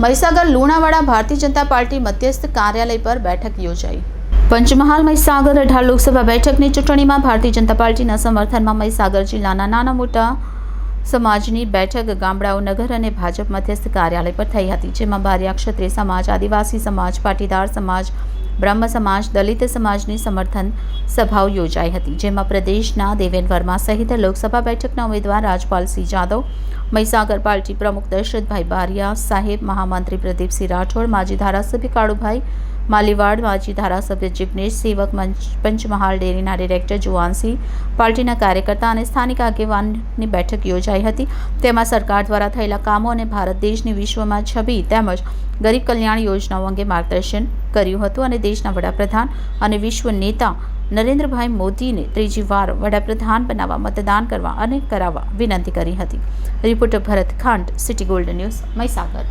Mahisagar Lunawada Bharatiya Janata party મધ્યસ્થ કાર્યાલય પર બેઠક યોજાઈ। પંચમહાલ મહીસાગર 18 લોકસભા બેઠકની ચૂંટણીમાં ભારતીય જનતા પાર્ટીના સમર્થનમાં મહીસાગર જિલ્લાના નાના મોટા સમાજની બેઠક ગામડાઓ નગર અને ભાજપ મધ્યસ્થ કાર્યાલય પર થઈ હતી, જેમાં બારિયા ક્ષત્રિય સમાજ, આદિવાસી સમાજ, પાટીદાર સમાજ, બ્રહ્મ સમાજ, દલિત સમાજની સમર્થન સભાઓ યોજાઈ હતી, જેમાં પ્રદેશના દેવેન વર્મા સહિત લોકસભા બેઠકના ઉમેદવાર રાજપાલસિંહ જાદવ, મહીસાગર પાર્ટી પ્રમુખ દશરથભાઈ બારિયા સાહેબ, મહામંત્રી પ્રદીપસિંહ રાઠોડ, માજી ધારાસભ્ય કાળુભાઈ માલીવાડ, માજી ધારાસભ્ય જિગ્નેશ સેવક, પંચમહાલ ડેરીના ડિરેક્ટર જુવાનસિંહ, પાર્ટીના કાર્યકર્તા અને સ્થાનિક આગેવાનની બેઠક યોજાઈ હતી। તેમાં સરકાર દ્વારા થયેલા કામો અને ભારત દેશની વિશ્વમાં છબી તેમજ ગરીબ કલ્યાણ યોજનાઓ અંગે માર્ગદર્શન કર્યું હતું અને દેશના વડાપ્રધાન અને વિશ્વ નેતા નરેન્દ્રભાઈ મોદીને ત્રીજી વાર વડાપ્રધાન બનાવવા મતદાન કરવા અને કરાવવા વિનંતી કરી હતી। Reporter Bharat Khant, city gold news, Mahisagar.